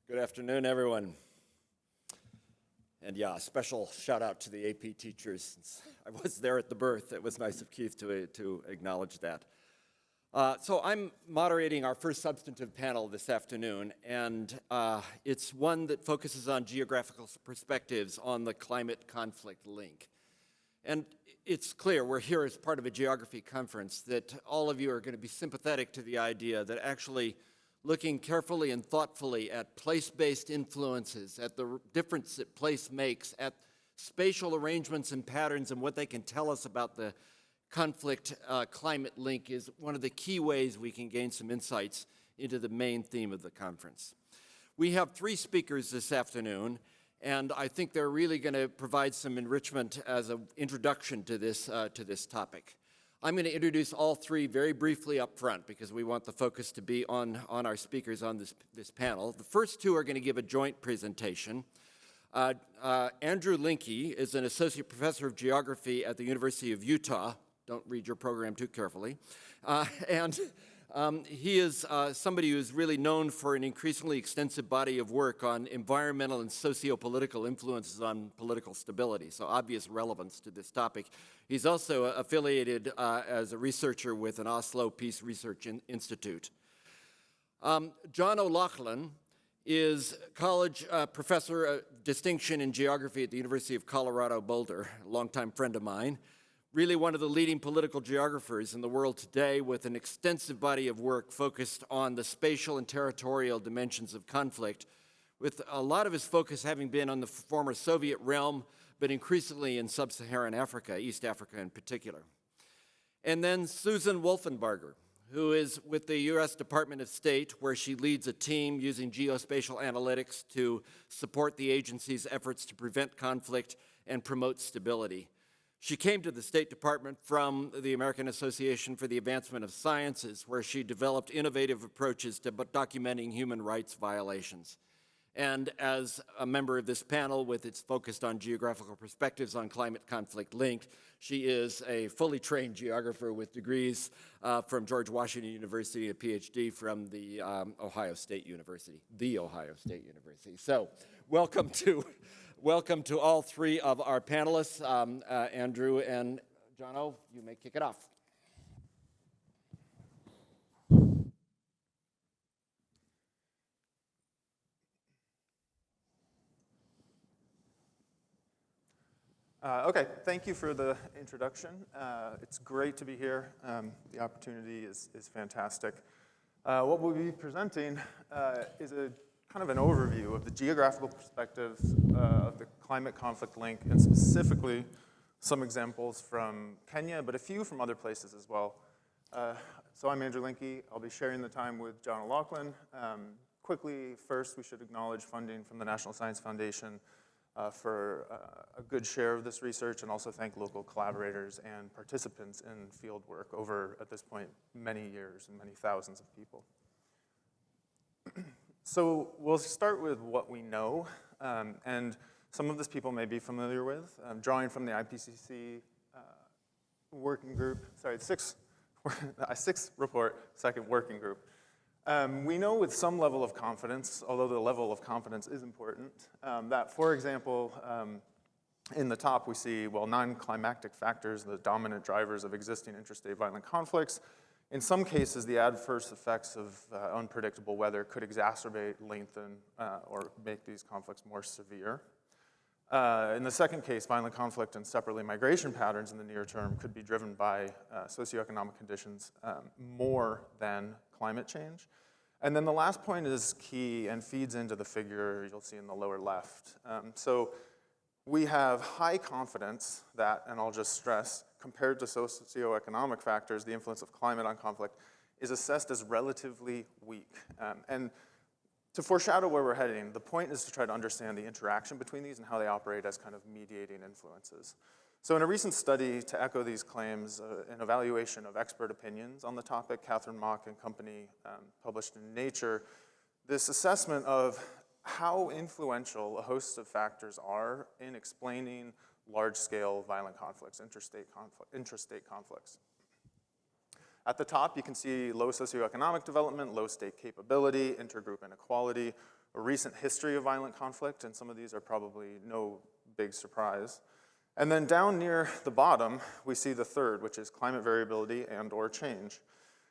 Good afternoon, everyone. And yeah, a special shout out to the AP teachers. Since I was there at the birth, it was nice of Keith to acknowledge that. So I'm moderating our first substantive panel this afternoon, and it's one that focuses on geographical perspectives on the climate conflict link. And it's clear, we're here as part of a geography conference, that all of you are going to be sympathetic to the idea that actually looking carefully and thoughtfully at place-based influences, at the difference that place makes, at spatial arrangements and patterns and what they can tell us about the conflict climate link is one of the key ways we can gain some insights into the main theme of the conference. We have 3 speakers this afternoon, and I think they're really going to provide some enrichment as an introduction to this topic. I'm going to introduce all 3 very briefly up front because we want the focus to be on our speakers on this panel. The first 2 are going to give a joint presentation. Andrew Linke is an associate professor of geography at the University of Utah. Don't read your program too carefully. He is somebody who is really known for an increasingly extensive body of work on environmental and socio-political influences on political stability, so obvious relevance to this topic. He's also affiliated as a researcher with an Oslo Peace Research Institute. John O'Loughlin is college professor of distinction in geography at the University of Colorado Boulder, a longtime friend of mine. Really one of the leading political geographers in the world today with an extensive body of work focused on the spatial and territorial dimensions of conflict, with a lot of his focus having been on the former Soviet realm, but increasingly in sub-Saharan Africa, East Africa in particular. And then Susan Wolfinbarger, who is with the U.S. Department of State, where she leads a team using geospatial analytics to support the agency's efforts to prevent conflict and promote stability. She came to the State Department from the American Association for the Advancement of Sciences, where she developed innovative approaches to documenting human rights violations. And as a member of this panel with its focused on geographical perspectives on climate conflict link, she is a fully trained geographer with degrees from George Washington University, a PhD from the Ohio State University. So welcome to all 3 of our panelists. Andrew and Jono, you may kick it off. Okay, thank you for the introduction. It's great to be here. The opportunity is fantastic. What we'll be presenting is a kind of an overview of the geographical perspectives of the climate conflict link, and specifically some examples from Kenya, but a few from other places as well. So I'm Andrew Linke. I'll be sharing the time with John O'Loughlin. Quickly, first, we should acknowledge funding from the National Science Foundation for a good share of this research, and also thank local collaborators and participants in field work over, at this point, many years and many thousands of people. So we'll start with what we know, and some of this people may be familiar with. Drawing from the IPCC working group, sorry, 6 report, second working group. We know with some level of confidence, although the level of confidence is important, that, for example, in the top we see, well, non-climactic factors, the dominant drivers of existing interstate violent conflicts. In some cases, the adverse effects of unpredictable weather could exacerbate, lengthen, or make these conflicts more severe. In the second case, violent conflict and separately migration patterns in the near term could be driven by socioeconomic conditions more than climate change. And then the last point is key and feeds into the figure you'll see in the lower left. So we have high confidence that, and I'll just stress, compared to socioeconomic factors, the influence of climate on conflict is assessed as relatively weak. And to foreshadow where we're heading, the point is to try to understand the interaction between these and how they operate as kind of mediating influences. So in a recent study to echo these claims, an evaluation of expert opinions on the topic, Catherine Mock and company published in Nature, this assessment of how influential a host of factors are in explaining large-scale violent conflicts, intrastate conflicts. At the top, you can see low socioeconomic development, low state capability, intergroup inequality, a recent history of violent conflict, and some of these are probably no big surprise. And then down near the bottom, we see the third, which is climate variability and/or change.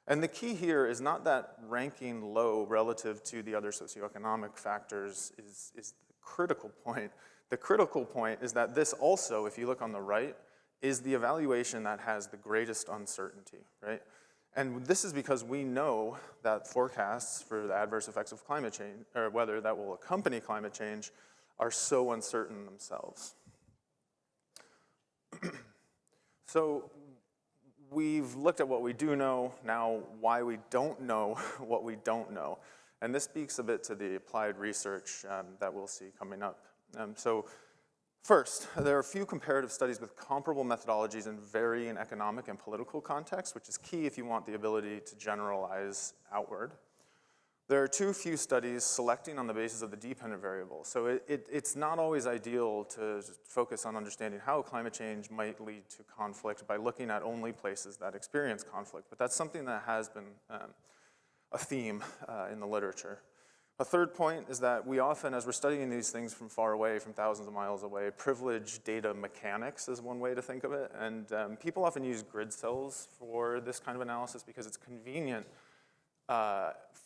And the key here is not that ranking low relative to the other socioeconomic factors is the critical point. The critical point is that this also, if you look on the right, is the evaluation that has the greatest uncertainty, right? And this is because we know that forecasts for the adverse effects of climate change, or weather that will accompany climate change, are so uncertain themselves. So we've looked at what we do know, now why we don't know what we don't know. And this speaks a bit to the applied research that we'll see coming up. So first, there are a few comparative studies with comparable methodologies in varying economic and political contexts, which is key if you want the ability to generalize outward. There are too few studies selecting on the basis of the dependent variable. So it's not always ideal to focus on understanding how climate change might lead to conflict by looking at only places that experience conflict. But that's something that has been a theme in the literature. A third point is that we often, as we're studying these things from far away, from thousands of miles away, privilege data mechanics is one way to think of it. And people often use grid cells for this kind of analysis because it's convenient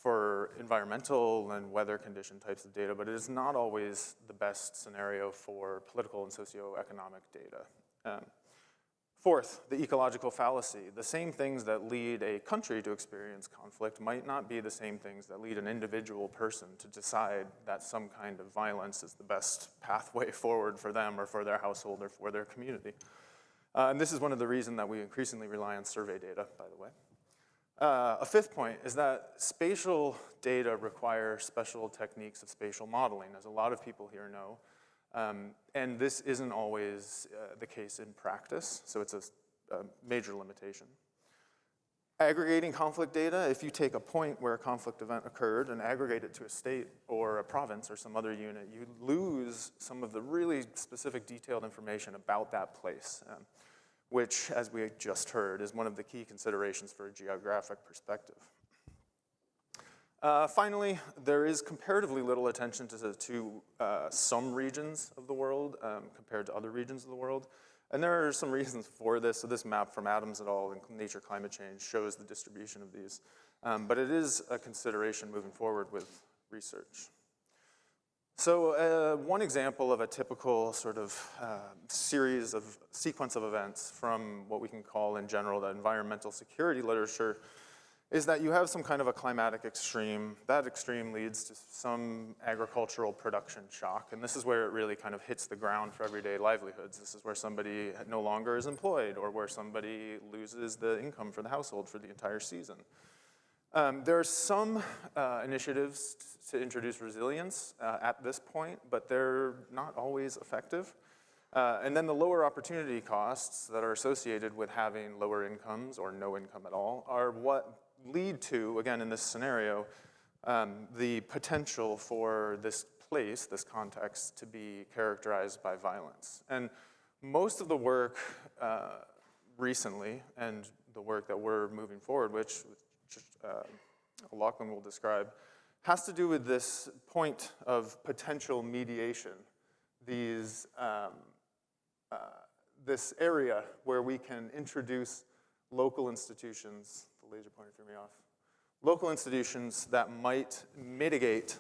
for environmental and weather condition types of data, but it is not always the best scenario for political and socioeconomic data. Fourth, the ecological fallacy. The same things that lead a country to experience conflict might not be the same things that lead an individual person to decide that some kind of violence is the best pathway forward for them or for their household or for their community. And this is one of the reasons that we increasingly rely on survey data, by the way. A fifth point is that spatial data require special techniques of spatial modeling, as a lot of people here know. And this isn't always the case in practice, so it's a major limitation. Aggregating conflict data, if you take a point where a conflict event occurred and aggregate it to a state or a province or some other unit, you lose some of the really specific detailed information about that place. Which, as we just heard, is one of the key considerations for a geographic perspective. Finally, there is comparatively little attention to some regions of the world compared to other regions of the world. And there are some reasons for this. So this map from Adams et al. In Nature Climate Change shows the distribution of these. But it is a consideration moving forward with research. So one example of a typical sort of sequence of events from what we can call in general the environmental security literature is that you have some kind of a climatic extreme. That extreme leads to some agricultural production shock, and this is where it really kind of hits the ground for everyday livelihoods. This is where somebody no longer is employed or where somebody loses the income for the household for the entire season. There are some initiatives to introduce resilience at this point, but they're not always effective. And then the lower opportunity costs that are associated with having lower incomes or no income at all are what lead to, again in this scenario, the potential for this place, this context, to be characterized by violence. And most of the work recently, and the work that we're moving forward, which Lachlan will describe, has to do with this point of potential mediation, this area where we can introduce local institutions, the laser pointer threw me off, local institutions that might mitigate,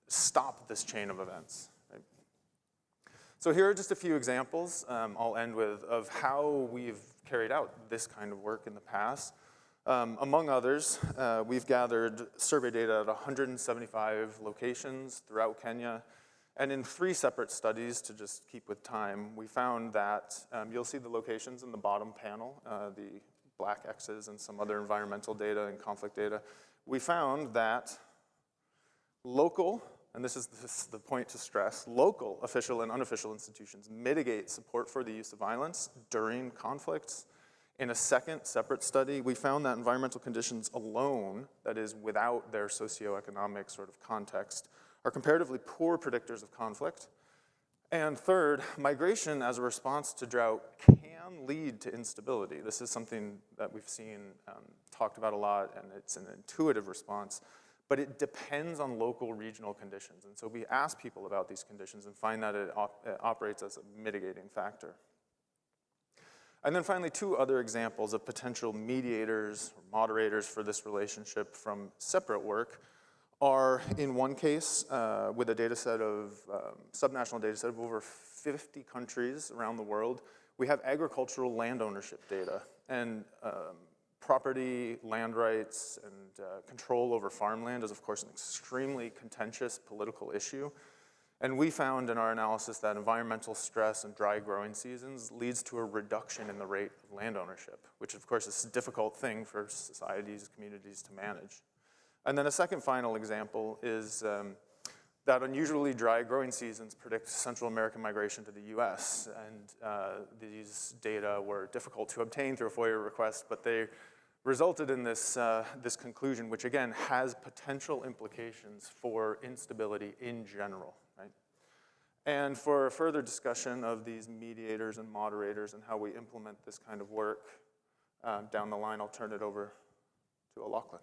stop this chain of events. Right? So here are just a few examples, I'll end with, of how we've carried out this kind of work in the past. Among others, we've gathered survey data at 175 locations throughout Kenya, and in 3 separate studies, to just keep with time, we found that, you'll see the locations in the bottom panel, the black X's and some other environmental data and conflict data. We found that local, and this is the point to stress, local official and unofficial institutions mitigate support for the use of violence during conflicts. In a second separate study, we found that environmental conditions alone, that is without their socioeconomic sort of context, are comparatively poor predictors of conflict. And third, migration as a response to drought can lead to instability. This is something that we've seen talked about a lot, and it's an intuitive response. but it depends on local regional conditions. And so we ask people about these conditions and find that it operates as a mitigating factor. And then finally, two other examples of potential mediators or moderators for this relationship from separate work are, in one case, with a data set of, subnational data set of over 50 countries around the world, we have agricultural land ownership data. And property, land rights, and control over farmland is, of course, an extremely contentious political issue. And we found in our analysis that environmental stress and dry growing seasons leads to a reduction in the rate of land ownership, which, of course, is a difficult thing for societies, communities to manage. And then a second final example is that unusually dry growing seasons predict Central American migration to the US. And these data were difficult to obtain through a FOIA request, but they resulted in this, this conclusion, which again has potential implications for instability in general, right? And for a further discussion of these mediators and moderators and how we implement this kind of work down the line, I'll turn it over to Alec.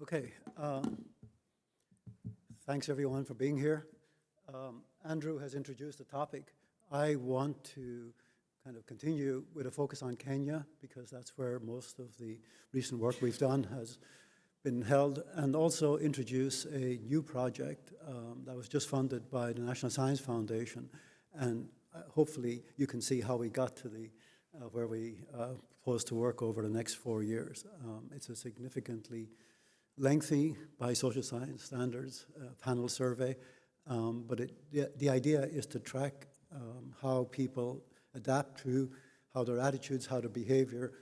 Okay, thanks everyone for being here. Andrew has introduced the topic. I want to kind of continue with a focus on Kenya because that's where most of the recent work we've done has been held, and also introduce a new project that was just funded by the National Science Foundation, and hopefully you can see how we got to the where we propose to work over the next 4 years. It's a significantly lengthy, by social science standards, panel survey, but the idea is to track how people adapt to, how their attitudes, how their behavior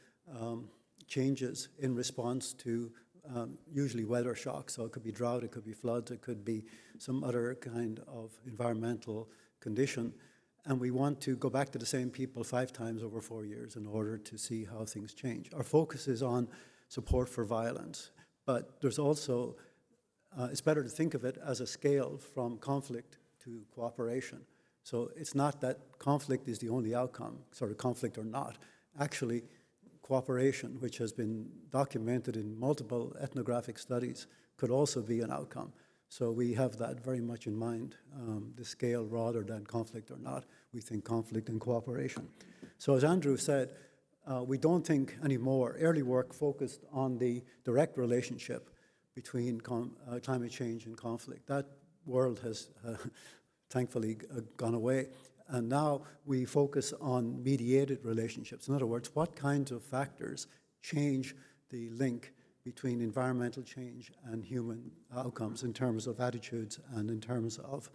changes in response to usually weather shocks. So it could be drought, it could be floods, it could be some other kind of environmental condition. And we want to go back to the same people 5 times over 4 years in order to see how things change. Our focus is on support for violence. But there's also, it's better to think of it as a scale from conflict to cooperation. So it's not that conflict is the only outcome, sort of conflict or not. Actually, cooperation, which has been documented in multiple ethnographic studies, could also be an outcome. So we have that very much in mind, the scale rather than conflict or not. We think conflict and cooperation. So as Andrew said, we don't think anymore. Early work focused on the direct relationship between climate change and conflict. That world has thankfully gone away. And now we focus on mediated relationships. In other words, what kinds of factors change the link between environmental change and human outcomes in terms of attitudes and in terms of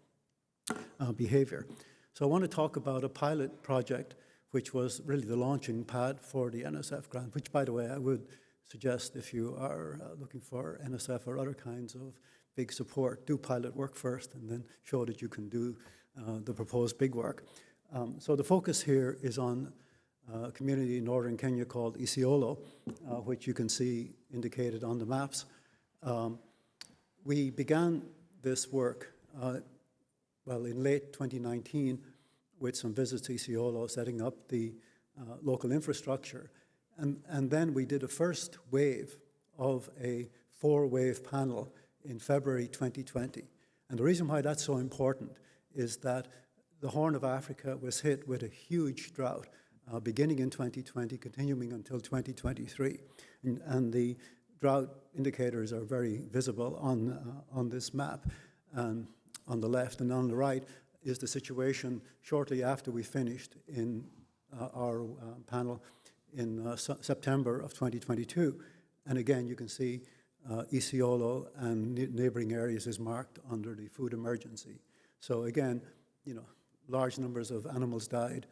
behavior. So I want to talk about a pilot project which was really the launching pad for the NSF grant, which, by the way, I would suggest if you are looking for NSF or other kinds of big support, do pilot work first and then show that you can do the proposed big work. So the focus here is on a community in northern Kenya called Isiolo, which you can see indicated on the maps. We began this work, well, in late 2019, with some visits to Isiolo, setting up the local infrastructure. And then we did a first wave of a 4-wave panel in February 2020. And the reason why that's so important is that the Horn of Africa was hit with a huge drought, beginning in 2020, continuing until 2023. And the drought indicators are very visible on this map, on the left. And on the right is the situation shortly after we finished in our panel in September of 2022. And again, you can see Isiolo and neighboring areas is marked under the food emergency. So again, you know, large numbers of animals died,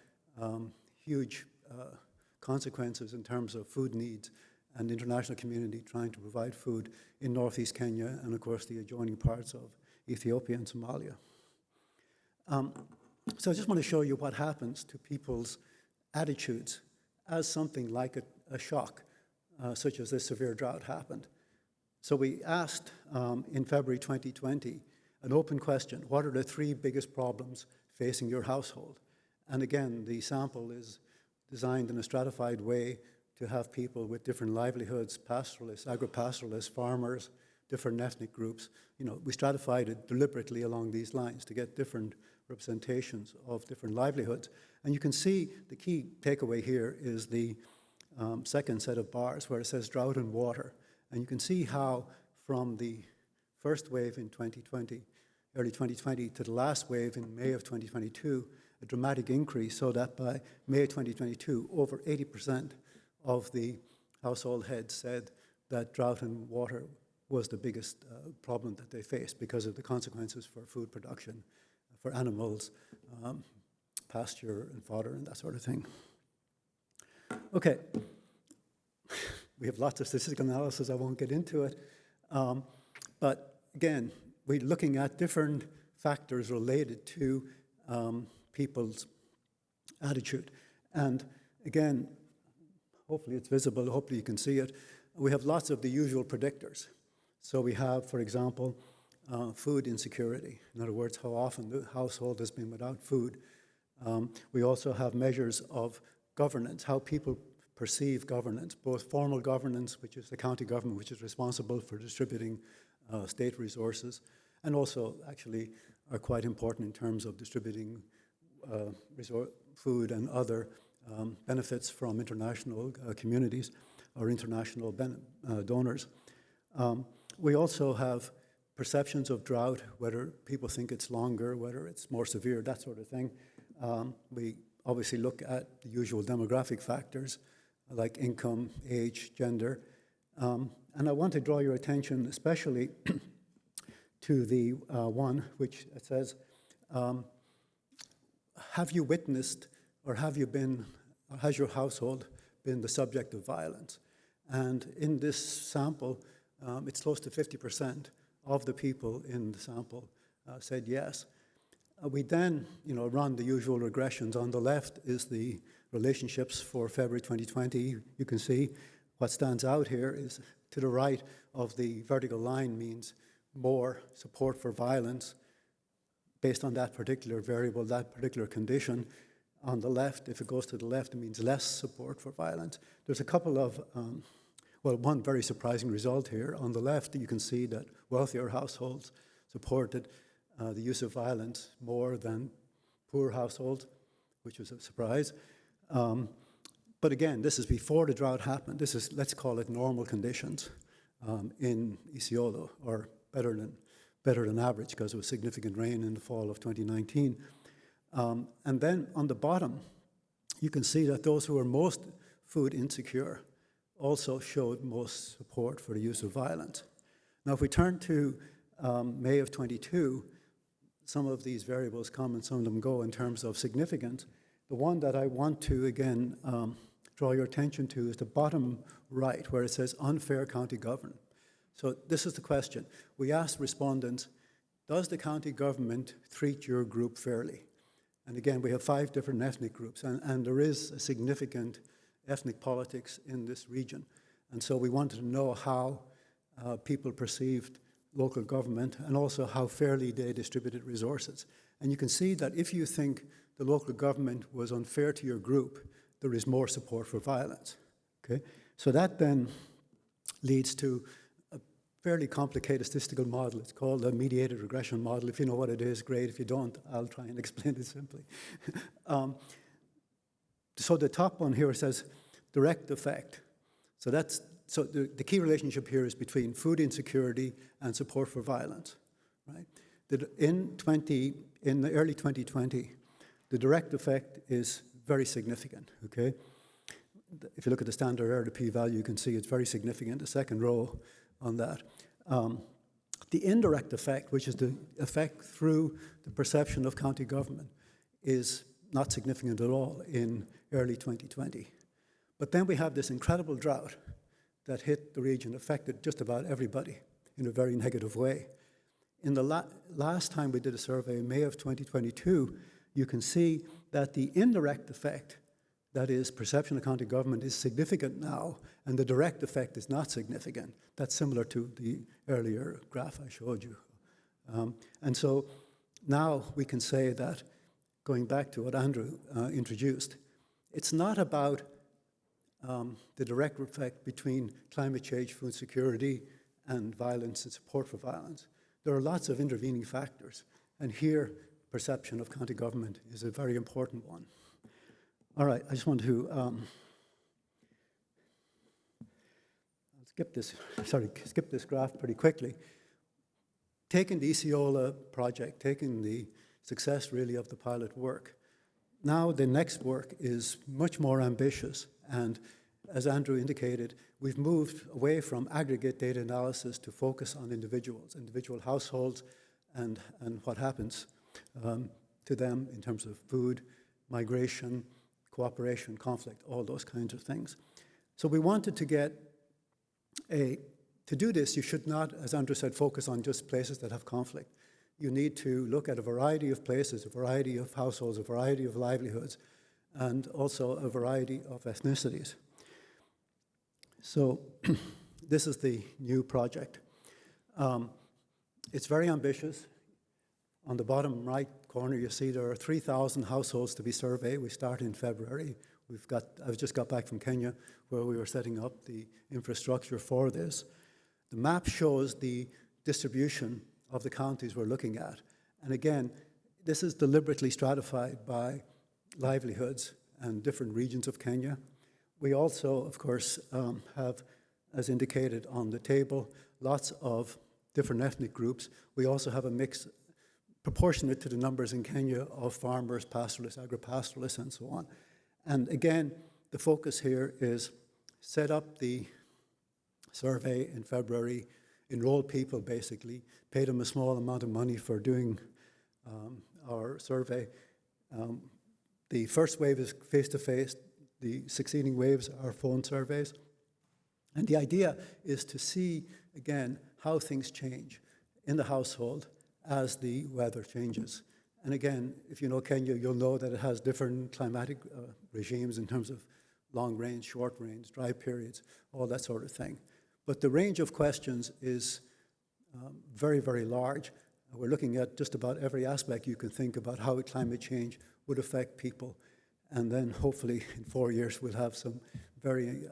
huge consequences in terms of food needs, and the international community trying to provide food in northeast Kenya and, of course, the adjoining parts of Ethiopia and Somalia. So I just want to show you what happens to people's attitudes as something like a shock, such as this severe drought happened. So we asked in February 2020 an open question: what are the 3 biggest problems facing your household? And again, the sample is designed in a stratified way to have people with different livelihoods, pastoralists, agri-pastoralists, farmers, different ethnic groups. We stratified it deliberately along these lines to get different representations of different livelihoods. And you can see the key takeaway here is the second set of bars where it says drought and water. And you can see how from the first wave in 2020, early 2020, to the last wave in May of 2022, a dramatic increase, so that by May 2022, over 80% of the household heads said that drought and water was the biggest problem that they faced because of the consequences for food production, for animals, pasture and fodder and that sort of thing. Okay, we have lots of statistical analysis, I won't get into it. But again, we're looking at different factors related to people's attitude. And again, hopefully it's visible, hopefully you can see it. We have lots of the usual predictors. So we have, for example, food insecurity. In other words, how often the household has been without food. We also have measures of governance, how people perceive governance, both formal governance, which is the county government, which is responsible for distributing state resources, and also actually are quite important in terms of distributing food and other benefits from international communities or international donors. We also have perceptions of drought, whether people think it's longer, whether it's more severe, that sort of thing. We obviously look at the usual demographic factors like income, age, gender. And I want to draw your attention especially to the one which says, have you witnessed or have you been, or has your household been the subject of violence? And in this sample, it's close to 50% of the people in the sample said yes. We then, run the usual regressions. On the left is the relationships for February 2020. You can see what stands out here is to the right of the vertical line means more support for violence based on that particular variable, that particular condition. On the left, if it goes to the left, it means less support for violence. There's a couple of, one very surprising result here. On the left, you can see that wealthier households supported the use of violence more than poor households, which was a surprise. But again, this is before the drought happened. This is, let's call it normal conditions in Isiolo, or better than average, because it was significant rain in the fall of 2019. And then on the bottom, you can see that those who are most food insecure also showed most support for the use of violence. Now, if we turn to May of 22, some of these variables come and some of them go in terms of significance. The one that I want to, again, draw your attention to is the bottom right, where it says unfair county government. So this is the question. We asked respondents, does the county government treat your group fairly? And again, we have 5 different ethnic groups, and there is a significant ethnic politics in this region. And so we wanted to know how people perceived local government and also how fairly they distributed resources. And you can see that if you think the local government was unfair to your group, there is more support for violence. Okay? So that then leads to a fairly complicated statistical model. It's called a mediated regression model. If you know what it is, great. If you don't, I'll try and explain it simply. So the top one here says direct effect. So the key relationship here is between food insecurity and support for violence, right? In the early 2020, the direct effect is very significant, okay? If you look at the standard error, the p-value, you can see it's very significant, the second row on that. The indirect effect, which is the effect through the perception of county government, is not significant at all in early 2020. But then we have this incredible drought that hit the region, affected just about everybody in a very negative way. In the last time we did a survey, in May of 2022, you can see that the indirect effect, that is perception of county government, is significant now, and the direct effect is not significant. That's similar to the earlier graph I showed you. And so now we can say that, going back to what Andrew introduced, it's not about the direct effect between climate change, food security, and violence and support for violence. There are lots of intervening factors, and here, perception of county government is a very important one. All right, I just want to skip this graph pretty quickly. Taking the Esiola project, taking the success really of the pilot work, now the next work is much more ambitious, and as Andrew indicated, we've moved away from aggregate data analysis to focus on individuals, individual households, and what happens to them in terms of food, migration, cooperation, conflict, all those kinds of things. So we wanted to get to do this, you should not, as Andrew said, focus on just places that have conflict. You need to look at a variety of places, a variety of households, a variety of livelihoods, and also a variety of ethnicities. So this is the new project. It's very ambitious. On the bottom right corner, you see there are 3,000 households to be surveyed. We start in February. I've just got back from Kenya, where we were setting up the infrastructure for this. The map shows the distribution of the counties we're looking at. And again, this is deliberately stratified by livelihoods and different regions of Kenya. We also, of course, have, as indicated on the table, lots of different ethnic groups. We also have a mix proportionate to the numbers in Kenya of farmers, pastoralists, agri-pastoralists, and so on. And again, the focus here is set up the survey in February, enroll people basically, pay them a small amount of money for doing our survey. The first wave is face-to-face. The succeeding waves are phone surveys. And the idea is to see, again, how things change in the household as the weather changes. And again, if you know Kenya, you'll know that it has different climatic regimes in terms of long range, short range, dry periods, all that sort of thing. But the range of questions is very, very large. We're looking at just about every aspect you can think about how climate change would affect people. And then hopefully in 4 years, we'll have some very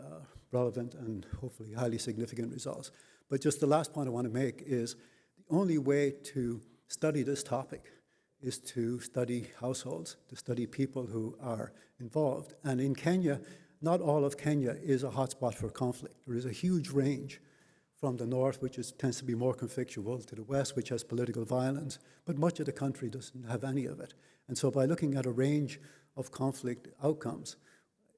relevant and hopefully highly significant results. But just the last point I want to make is the only way to study this topic is to study households, to study people who are involved. And in Kenya, not all of Kenya is a hotspot for conflict. There is a huge range from the north, which tends to be more conflictual, to the west, which has political violence, but much of the country doesn't have any of it. And so by looking at a range of conflict outcomes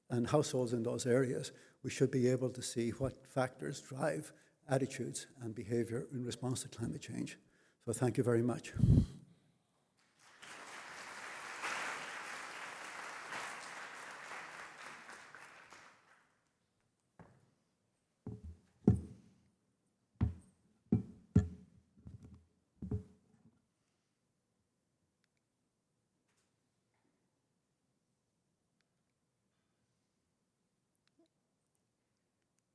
and households in those areas, we should be able to see what factors drive attitudes and behavior in response to climate change. So thank you very much.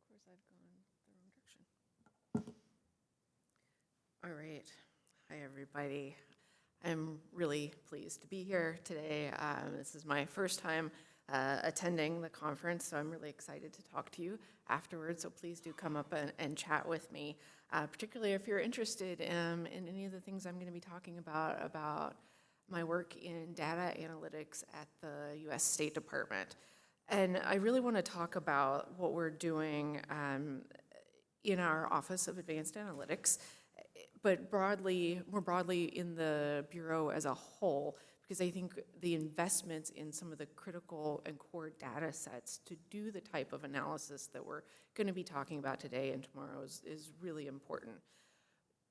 I've gone the wrong direction. All right. Hi, everybody. I'm really pleased to be here today. This is my first time attending the conference, so I'm really excited to talk to you afterwards. So please do come up and chat with me, particularly if you're interested in any of the things I'm going to be talking about my work in data analytics at the U.S. State Department. And I really want to talk about what we're doing in our Office of Advanced Analytics, but more broadly in the Bureau as a whole, because I think the investments in some of the critical and core data sets to do the type of analysis that we're going to be talking about today and tomorrow is really important.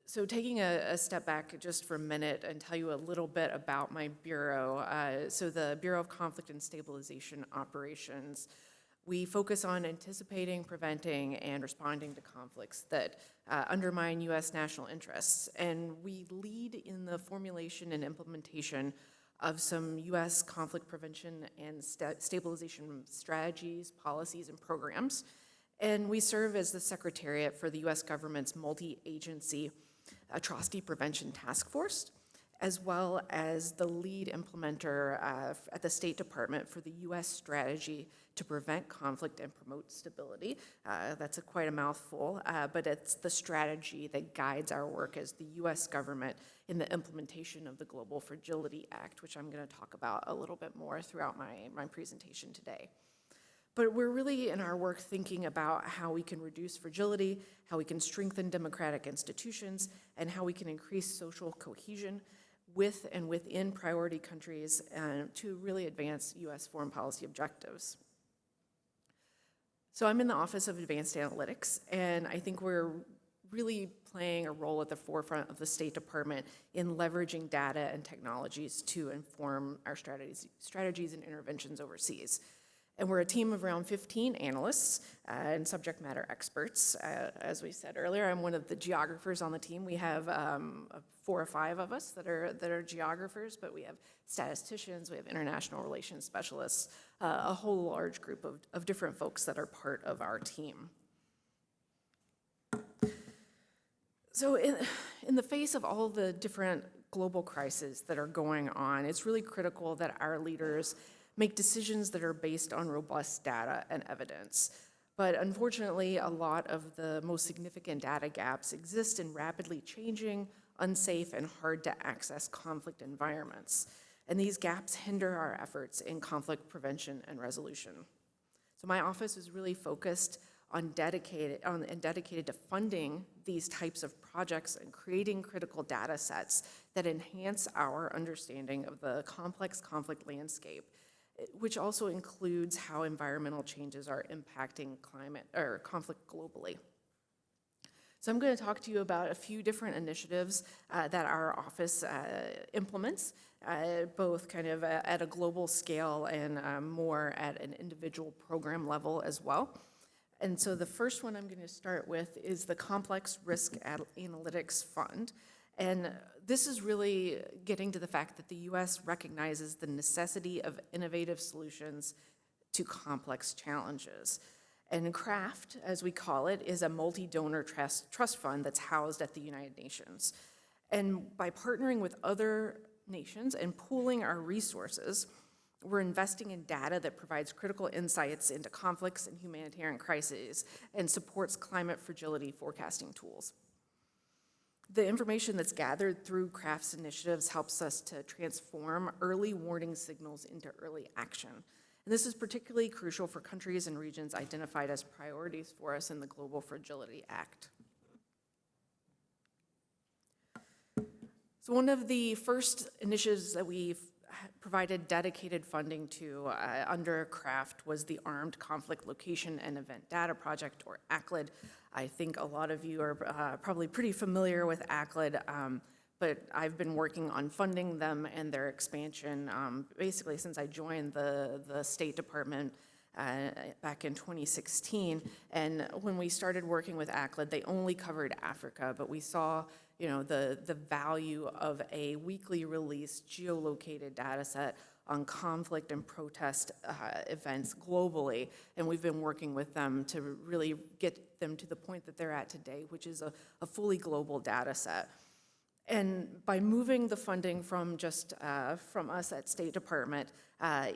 So taking a step back just for a minute and tell you a little bit about my bureau. So the Bureau of Conflict and Stabilization Operations, we focus on anticipating, preventing, and responding to conflicts that undermine U.S. national interests. And we lead in the formulation and implementation of some U.S. conflict prevention and stabilization strategies, policies, and programs. And we serve as the secretariat for the U.S. government's multi-agency Atrocity Prevention Task Force, as well as the lead implementer at the State Department for the U.S. strategy to prevent conflict and promote stability. That's quite a mouthful, but it's the strategy that guides our work as the U.S. government in the implementation of the Global Fragility Act, which I'm going to talk about a little bit more throughout my presentation today. But we're really in our work thinking about how we can reduce fragility, how we can strengthen democratic institutions, and how we can increase social cohesion with and within priority countries to really advance U.S. foreign policy objectives. So I'm in the Office of Advanced Analytics, and I think we're really playing a role at the forefront of the State Department in leveraging data and technologies to inform our strategies and interventions overseas. And we're a team of around 15 analysts and subject matter experts. As we said earlier, I'm one of the geographers on the team. We have 4 or 5 of us that are geographers, but we have statisticians, we have international relations specialists, a whole large group of different folks that are part of our team. So in the face of all the different global crises that are going on, it's really critical that our leaders make decisions that are based on robust data and evidence. But unfortunately, a lot of the most significant data gaps exist in rapidly changing, unsafe, and hard to access conflict environments. And these gaps hinder our efforts in conflict prevention and resolution. So my office is really focused and dedicated to funding these types of projects and creating critical data sets that enhance our understanding of the complex conflict landscape, which also includes how environmental changes are impacting climate or conflict globally. So I'm going to talk to you about a few different initiatives that our office implements, both kind of at a global scale and more at an individual program level as well. And so the first one I'm going to start with is the Complex Risk Analytics Fund. And this is really getting to the fact that the U.S. recognizes the necessity of innovative solutions to complex challenges. And CRAFT, as we call it, is a multi-donor trust fund that's housed at the United Nations. And by partnering with other nations and pooling our resources, we're investing in data that provides critical insights into conflicts and humanitarian crises and supports climate fragility forecasting tools. The information that's gathered through CRAFT's initiatives helps us to transform early warning signals into early action. And this is particularly crucial for countries and regions identified as priorities for us in the Global Fragility Act. So one of the first initiatives that we've provided dedicated funding to under CRAFT was the Armed Conflict Location and Event Data Project, or ACLED. I think a lot of you are probably pretty familiar with ACLED, but I've been working on funding them and their expansion basically since I joined the State Department back in 2016. And when we started working with ACLED, they only covered Africa, but we saw the value of a weekly released geolocated data set on conflict and protest events globally. And we've been working with them to really get them to the point that they're at today, which is a fully global data set. And by moving the funding from just from us at State Department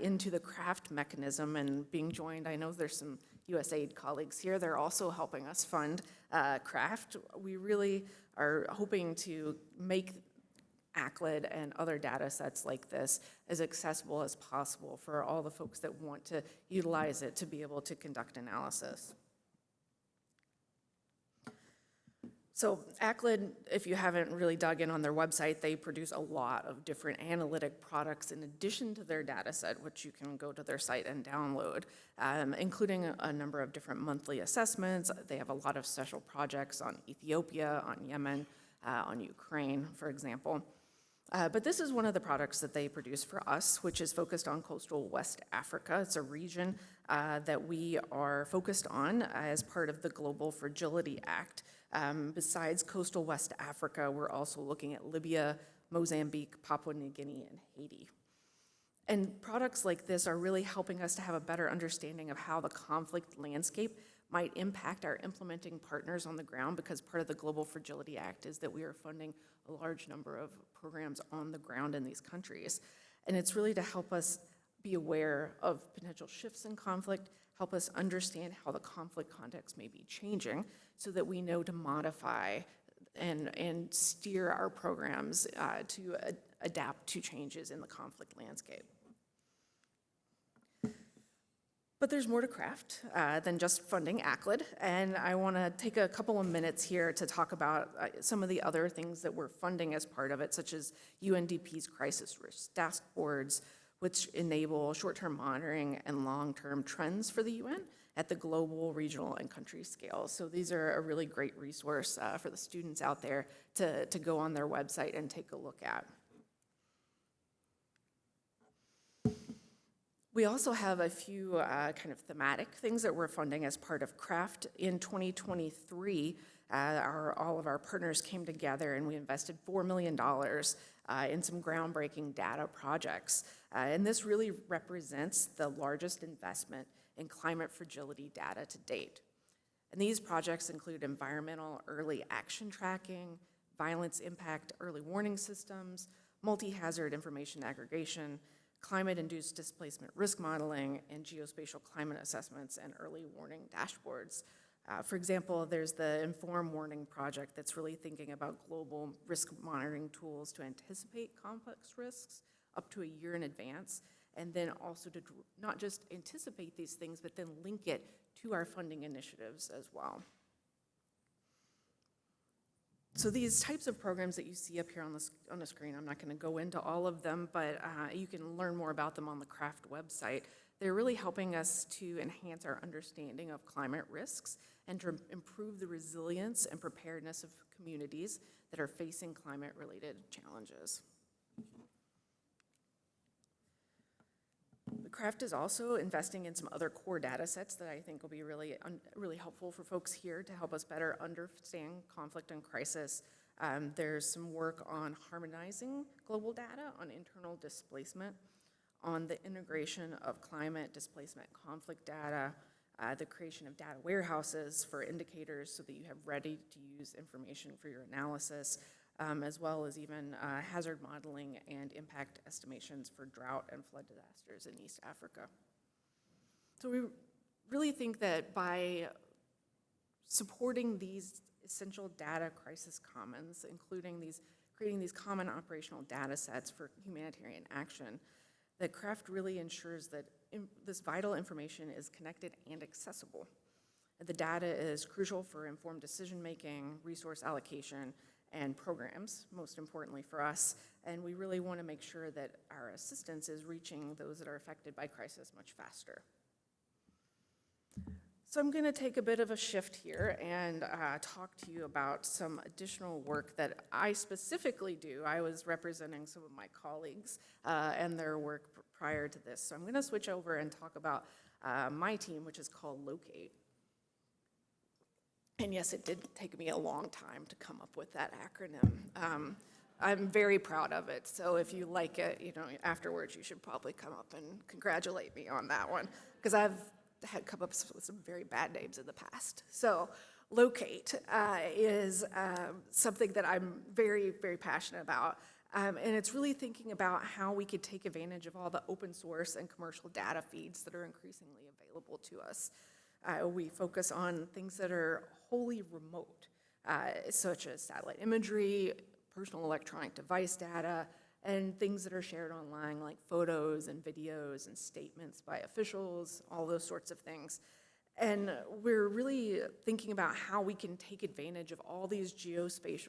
into the CRAFT mechanism and being joined, I know there's some USAID colleagues here, they're also helping us fund CRAFT. We really are hoping to make ACLED and other data sets like this as accessible as possible for all the folks that want to utilize it to be able to conduct analysis. So ACLED, if you haven't really dug in on their website, they produce a lot of different analytic products in addition to their data set, which you can go to their site and download, including a number of different monthly assessments. They have a lot of special projects on Ethiopia, on Yemen, on Ukraine, for example. But this is one of the products that they produce for us, which is focused on coastal West Africa. It's a region that we are focused on as part of the Global Fragility Act. Besides coastal West Africa, we're also looking at Libya, Mozambique, Papua New Guinea, and Haiti. And products like this are really helping us to have a better understanding of how the conflict landscape might impact our implementing partners on the ground, because part of the Global Fragility Act is that we are funding a large number of programs on the ground in these countries. And it's really to help us be aware of potential shifts in conflict, help us understand how the conflict context may be changing so that we know to modify and steer our programs to adapt to changes in the conflict landscape. But there's more to CRAFT than just funding ACLID, and I want to take a couple of minutes here to talk about some of the other things that we're funding as part of it, such as UNDP's crisis risk task boards, which enable short-term monitoring and long-term trends for the UN at the global, regional, and country scale. So these are a really great resource for the students out there to go on their website and take a look at. We also have a few kind of thematic things that we're funding as part of CRAFT. In 2023, all of our partners came together and we invested $4 million in some groundbreaking data projects. And this really represents the largest investment in climate fragility data to date. And these projects include environmental early action tracking, violence impact early warning systems, multi-hazard information aggregation, climate-induced displacement risk modeling, and geospatial climate assessments and early warning dashboards. For example, there's the Inform Warning project that's really thinking about global risk monitoring tools to anticipate complex risks up to a year in advance, and then also to not just anticipate these things, but then link it to our funding initiatives as well. So these types of programs that you see up here on the screen, I'm not going to go into all of them, but you can learn more about them on the CRAFT website. They're really helping us to enhance our understanding of climate risks and to improve the resilience and preparedness of communities that are facing climate-related challenges. The CRAFT is also investing in some other core data sets that I think will be really helpful for folks here to help us better understand conflict and crisis. There's some work on harmonizing global data on internal displacement, on the integration of climate, displacement, conflict data, the creation of data warehouses for indicators so that you have ready-to-use information for your analysis, as well as even hazard modeling and impact estimations for drought and flood disasters in East Africa. So we really think that by supporting these essential data crisis commons, including creating these common operational data sets for humanitarian action, that CRAFT really ensures that this vital information is connected and accessible. The data is crucial for informed decision-making, resource allocation, and programs, most importantly for us, and we really want to make sure that our assistance is reaching those that are affected by crisis much faster. So I'm going to take a bit of a shift here and talk to you about some additional work that I specifically do. I was representing some of my colleagues and their work prior to this, so I'm going to switch over and talk about my team, which is called Locate. And yes, it did take me a long time to come up with that acronym. I'm very proud of it, so if you like it, afterwards you should probably come up and congratulate me on that one, because I've had come up with some very bad names in the past. So Locate is something that I'm very, very passionate about, and it's really thinking about how we could take advantage of all the open source and commercial data feeds that are increasingly available to us. We focus on things that are wholly remote, such as satellite imagery, personal electronic device data, and things that are shared online like photos and videos and statements by officials, all those sorts of things. And we're really thinking about how we can take advantage of all these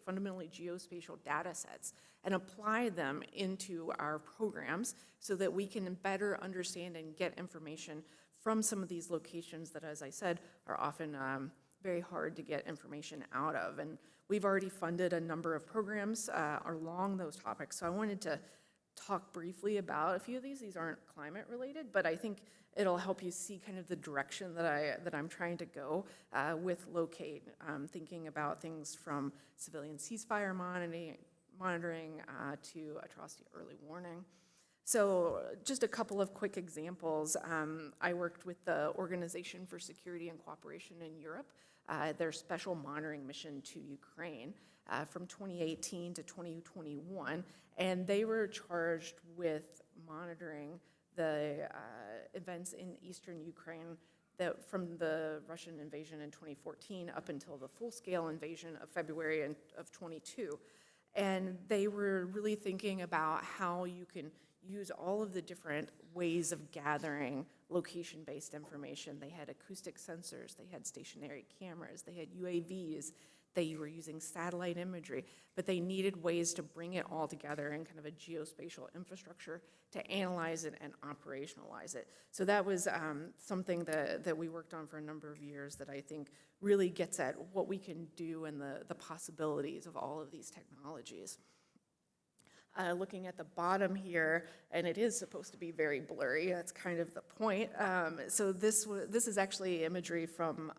fundamentally geospatial data sets and apply them into our programs so that we can better understand and get information from some of these locations that, as I said, are often very hard to get information out of. And we've already funded a number of programs along those topics. So I wanted to talk briefly about a few of these. These aren't climate related, but I think it'll help you see kind of the direction that I'm trying to go with Locate, thinking about things from civilian ceasefire monitoring to atrocity early warning. So just a couple of quick examples. I worked with the Organization for Security and Cooperation in Europe, their special monitoring mission to Ukraine. from 2018 to 2021, and they were charged with monitoring the events in eastern Ukraine that from the Russian invasion in 2014 up until the full-scale invasion of February of 22. And they were really thinking about how you can use all of the different ways of gathering location-based information. They had acoustic sensors, they had stationary cameras, they had UAVs, they were using satellite imagery, but they needed ways to bring it all together in kind of a geospatial infrastructure to analyze it and operationalize it. So that was something that we worked on for a number of years that I think really gets at what we can do and the possibilities of all of these technologies. Looking at the bottom here, and it is supposed to be very blurry, that's kind of the point. So this is actually imagery from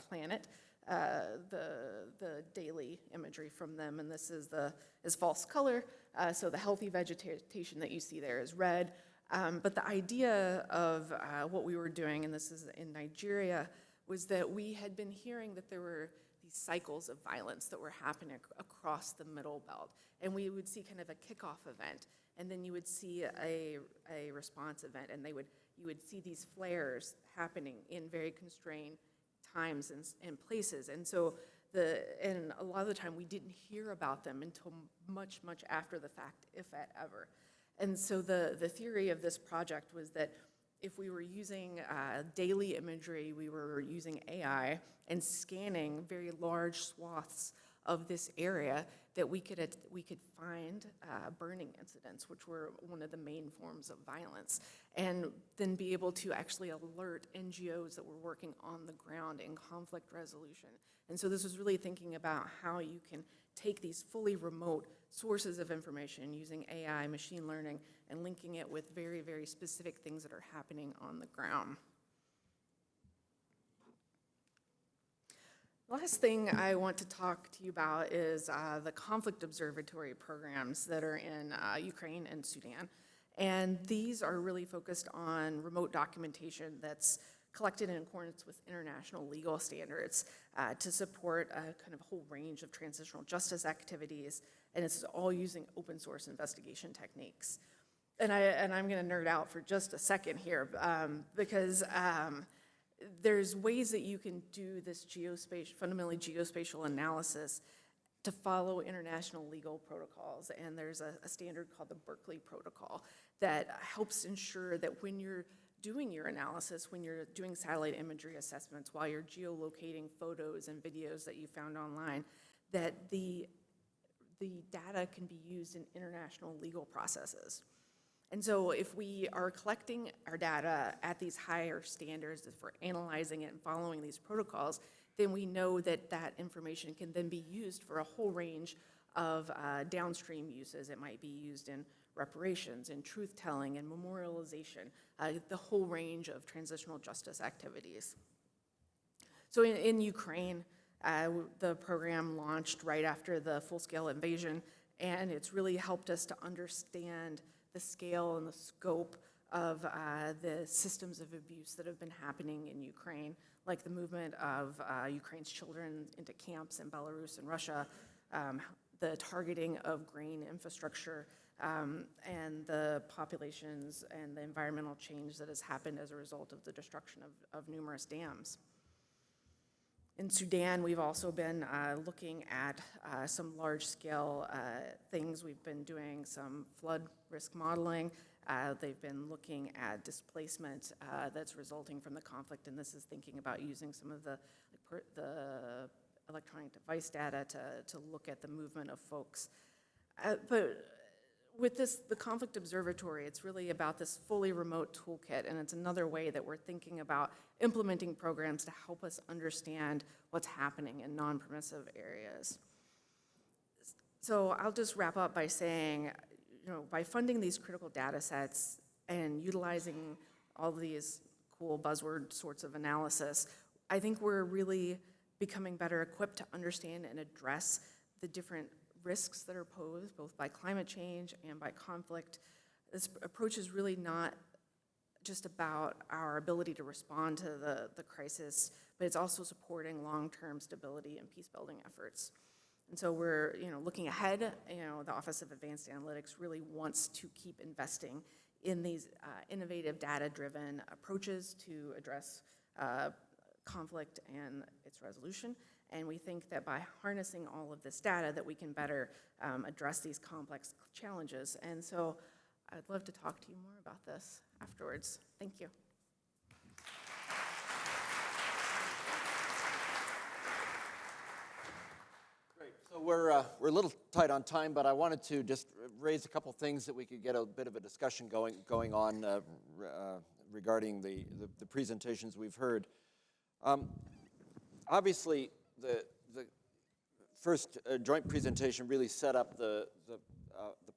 Planet, the daily imagery from them, and this is false color. So the healthy vegetation that you see there is red. But the idea of what we were doing, and this is in Nigeria, was that we had been hearing that there were these cycles of violence that were happening across the Middle Belt. And we would see kind of a kickoff event, and then you would see a response event, and you would see these flares happening in very constrained times and places. And so and a lot of the time we didn't hear about them until much, much after the fact, if at ever. And so the theory of this project was that if we were using daily imagery, we were using AI and scanning very large swaths of this area, that we could find burning incidents, which were one of the main forms of violence, and then be able to actually alert NGOs that were working on the ground in conflict resolution. And so this was really thinking about how you can take these fully remote sources of information using AI, machine learning, and linking it with very, very specific things that are happening on the ground. Last thing I want to talk to you about is the conflict observatory programs that are in Ukraine and Sudan. And these are really focused on remote documentation that's collected in accordance with international legal standards to support a kind of whole range of transitional justice activities. And it's all using open source investigation techniques. And I'm gonna nerd out for just a second here because there's ways that you can do this fundamentally geospatial analysis to follow international legal protocols. And there's a standard called the Berkeley Protocol that helps ensure that when you're doing your analysis, when you're doing satellite imagery assessments, while you're geolocating photos and videos that you found online, that the data can be used in international legal processes. And so if we are collecting our data at these higher standards for analyzing it and following these protocols, then we know that that information can then be used for a whole range of downstream uses. It might be used in reparations, in truth-telling, and memorialization, the whole range of transitional justice activities. So in Ukraine, the program launched right after the full-scale invasion, and it's really helped us to understand the scale and the scope of the systems of abuse that have been happening in Ukraine, like the movement of Ukraine's children into camps in Belarus and Russia, the targeting of grain infrastructure, and the populations and the environmental change that has happened as a result of the destruction of numerous dams. In Sudan, we've also been looking at some large-scale things. We've been doing some flood risk modeling. They've been looking at displacement that's resulting from the conflict, and this is thinking about using some of the electronic device data to look at the movement of folks. But with the conflict observatory, it's really about this fully remote toolkit, and it's another way that we're thinking about implementing programs to help us understand what's happening in non-permissive areas. So I'll just wrap up by saying, by funding these critical data sets and utilizing all these cool buzzword sorts of analysis, I think we're really becoming better equipped to understand and address the different risks that are posed both by climate change and by conflict. This approach is really not just about our ability to respond to the crisis, but it's also supporting long-term stability and peace-building efforts. And so we're, looking ahead. The Office of Advanced Analytics really wants to keep investing in these innovative data-driven approaches to address conflict and its resolution. And we think that by harnessing all of this data that we can better address these complex challenges. And so I'd love to talk to you more about this afterwards. Thank you. So we're a little tight on time, but I wanted to just raise a couple things that we could get a bit of a discussion going on regarding the presentations we've heard. Obviously, the first joint presentation really set up the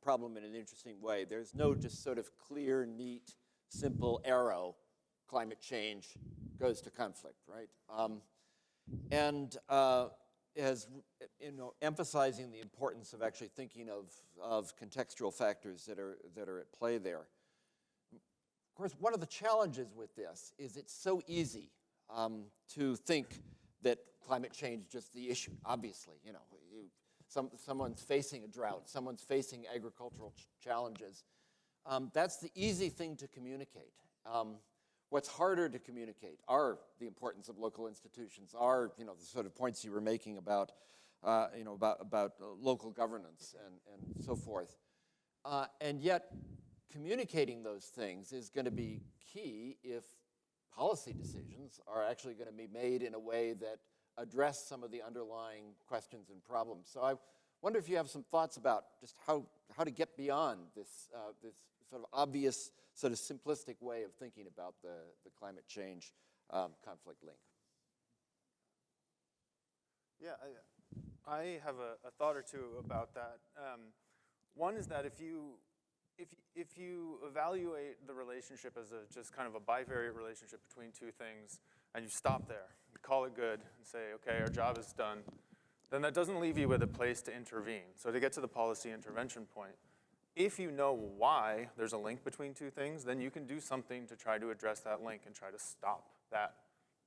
problem in an interesting way. There's no just sort of clear, neat, simple arrow. Climate change goes to conflict, right? As emphasizing the importance of actually thinking of contextual factors that are at play there. Of course, one of the challenges with this is it's so easy to think that climate change is just the issue. Obviously, someone's facing a drought, someone's facing agricultural challenges. That's the easy thing to communicate. What's harder to communicate are the importance of local institutions, are the sort of points you were making about about local governance and so forth. And yet, communicating those things is going to be key if policy decisions are actually going to be made in a way that address some of the underlying questions and problems. So I wonder if you have some thoughts about just how to get beyond this sort of obvious, sort of simplistic way of thinking about the climate change conflict link. Yeah, I have a thought or two about that. One is that if you evaluate the relationship as just kind of a bivariate relationship between two things, and you stop there, you call it good, and say, okay, our job is done, then that doesn't leave you with a place to intervene. So to get to the policy intervention point, if you know why there's a link between two things, then you can do something to try to address that link and try to stop that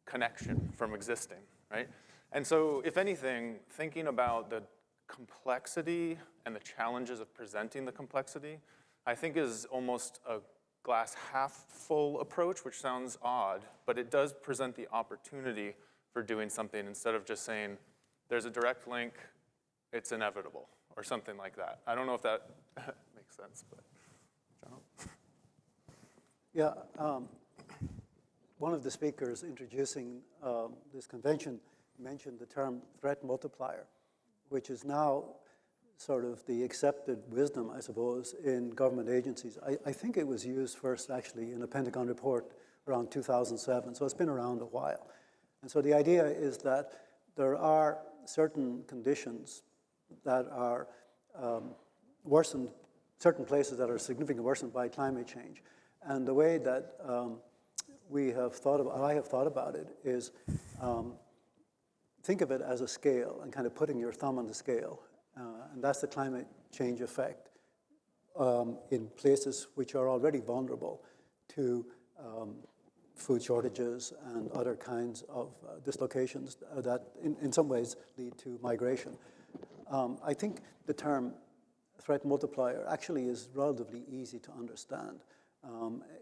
connection from existing, right? And so, if anything, thinking about the complexity and the challenges of presenting the complexity, I think is almost a glass half full approach, which sounds odd, but it does present the opportunity for doing something instead of just saying, there's a direct link, it's inevitable, or something like that. I don't know if that makes sense, but John? Yeah, one of the speakers introducing this convention mentioned the term threat multiplier, which is now sort of the accepted wisdom, I suppose, in government agencies. I think it was used first actually in a Pentagon report around 2007, so it's been around a while. And so the idea is that there are certain conditions that are worsened, certain places that are significantly worsened by climate change. And the way that I have thought about it is think of it as a scale and kind of putting your thumb on the scale. And that's the climate change effect in places which are already vulnerable to food shortages and other kinds of dislocations that in some ways lead to migration. I think the term threat multiplier actually is relatively easy to understand.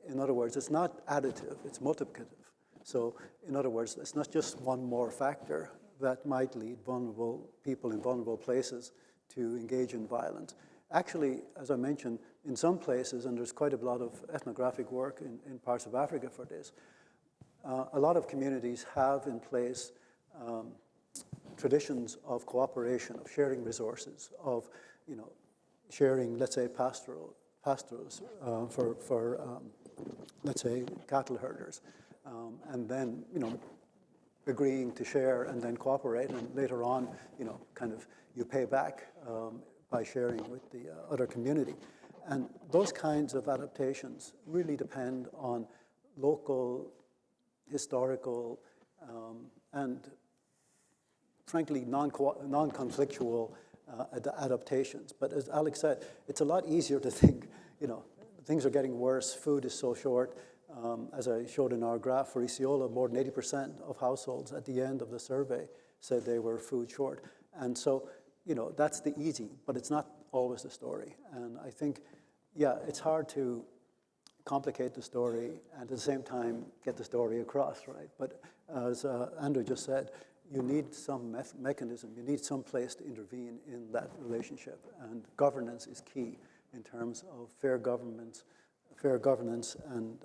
In other words, it's not additive, it's multiplicative. So in other words, it's not just one more factor that might lead vulnerable people in vulnerable places to engage in violence. Actually, as I mentioned, in some places, and there's quite a lot of ethnographic work in parts of Africa for this, a lot of communities have in place traditions of cooperation, of sharing resources, of sharing, let's say, pastorals for let's say, cattle herders, and then agreeing to share and then cooperate, and later on, kind of you pay back by sharing with the other community. And those kinds of adaptations really depend on local, historical, and frankly, non-conflictual adaptations. But as Alex said, it's a lot easier to think, things are getting worse, food is so short. As I showed in our graph for Esiola, more than 80% of households at the end of the survey said they were food short. And so, that's the easy, but it's not always the story. And I think, yeah, it's hard to complicate the story and at the same time get the story across, right? But as Andrew just said, you need some mechanism, you need some place to intervene in that relationship. And governance is key in terms of fair governance and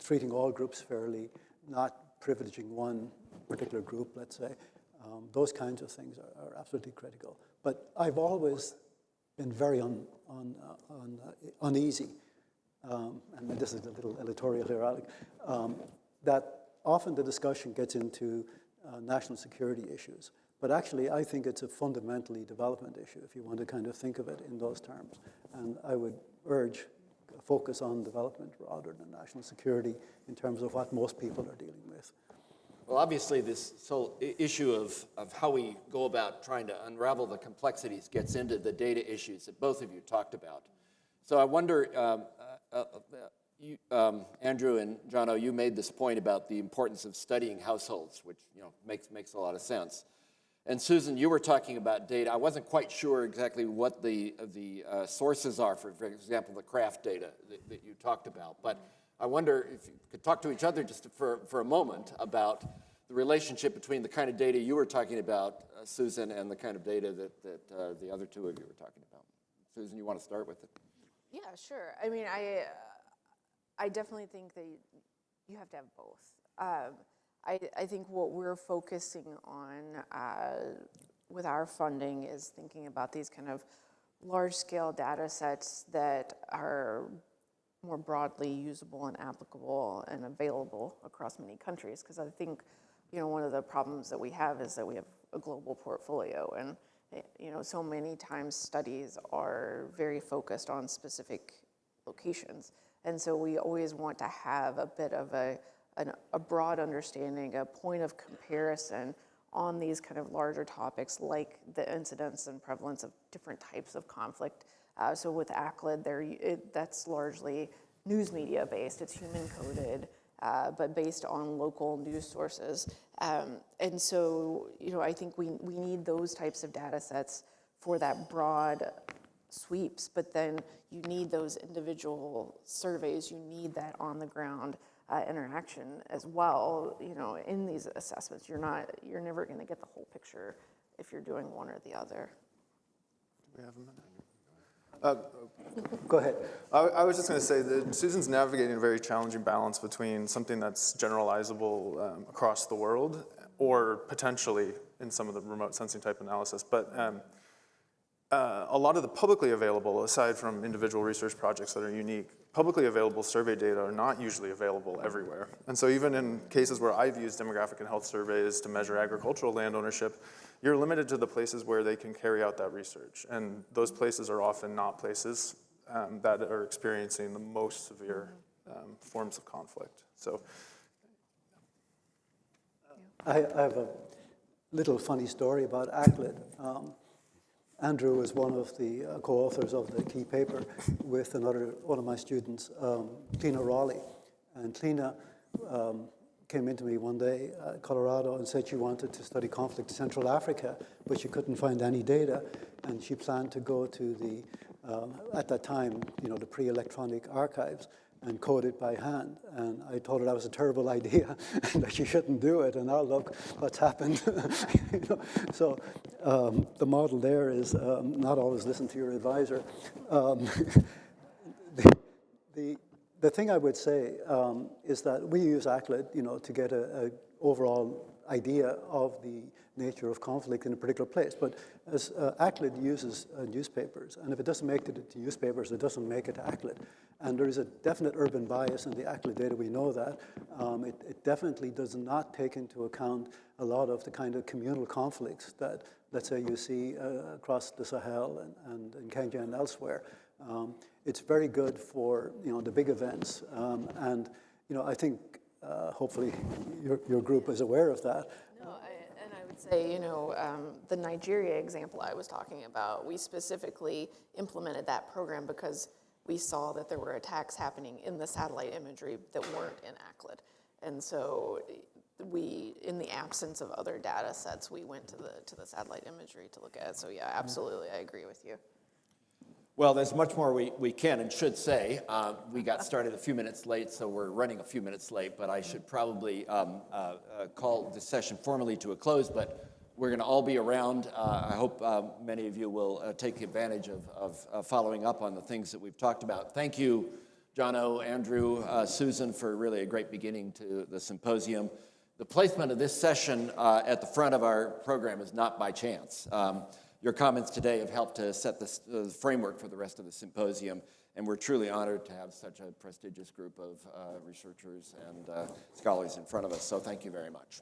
treating all groups fairly, not privileging one particular group, let's say. Those kinds of things are absolutely critical. But I've always been very uneasy, and this is a little editorial here, Alec, that often the discussion gets into national security issues. But actually, I think it's a fundamentally development issue, if you want to kind of think of it in those terms. And I would urge a focus on development rather than national security in terms of what most people are dealing with. Well, obviously, this whole issue of how we go about trying to unravel the complexities gets into the data issues that both of you talked about. So I wonder, Andrew and Jono, you made this point about the importance of studying households, which makes a lot of sense. And Susan, you were talking about data. I wasn't quite sure exactly what the sources are, for example, the craft data that you talked about. But I wonder if you could talk to each other just for a moment about the relationship between the kind of data you were talking about, Susan, and the kind of data that the other two of you were talking about. Susan, you want to start with it? Yeah, sure. I mean, I definitely think that you have to have both. I think what we're focusing on with our funding is thinking about these kind of large-scale data sets that are more broadly usable and applicable and available across many countries. Because I think, one of the problems that we have is that we have a global portfolio, and so many times studies are very focused on specific locations. And so we always want to have a bit of a broad understanding, a point of comparison on these kind of larger topics like the incidence and prevalence of different types of conflict. So with ACLID, that's largely news media based, it's human coded, but based on local news sources. And so, I think we need those types of data sets for that broad sweeps, but then you need those individual surveys, you need that on the ground interaction as well, in these assessments. You're never gonna get the whole picture if you're doing one or the other. Do we have a minute? Go ahead. I was just going to say that Susan's navigating a very challenging balance between something that's generalizable across the world or potentially in some of the remote sensing type analysis. But a lot of the publicly available, aside from individual research projects that are unique, publicly available survey data are not usually available everywhere. And so even in cases where I've used demographic and health surveys to measure agricultural land ownership, you're limited to the places where they can carry out that research. And those places are often not places that are experiencing the most severe forms of conflict. So I have a little funny story about ACLID. Andrew was one of the co-authors of the key paper with one of my students, Tina Raleigh. And Tina came into me one day at Colorado and said she wanted to study conflict in Central Africa, but she couldn't find any data. And she planned to go to the, at that time, the pre-electronic archives and code it by hand. And I told her that was a terrible idea and that she shouldn't do it. And now look what's happened. So the model there is not always listen to your advisor. The thing I would say is that we use ACLID, to get an overall idea of the nature of conflict in a particular place. But as ACLID uses newspapers, and if it doesn't make it to newspapers, it doesn't make it to ACLID. And there is a definite urban bias in the ACLID data, we know that. It definitely does not take into account a lot of the kind of communal conflicts that, let's say, you see across the Sahel and in Kenya and elsewhere. It's very good for the big events, and I think hopefully your group is aware of that. No, and I would say the Nigeria example I was talking about, we specifically implemented that program because we saw that there were attacks happening in the satellite imagery that weren't in ACLID, and so in the absence of other data sets, we went to the satellite imagery to look at it. So yeah, absolutely, I agree with you. Well, there's much more we can and should say. We got started a few minutes late, so we're running a few minutes late, but I should probably call this session formally to a close, but we're going to all be around. I hope many of you will take advantage of following up on the things that we've talked about. Thank you, Jono, Andrew, Susan, for really a great beginning to the symposium. The placement of this session at the front of our program is not by chance. Your comments today have helped to set the framework for the rest of the symposium, and we're truly honored to have such a prestigious group of researchers and scholars in front of us, so thank you very much.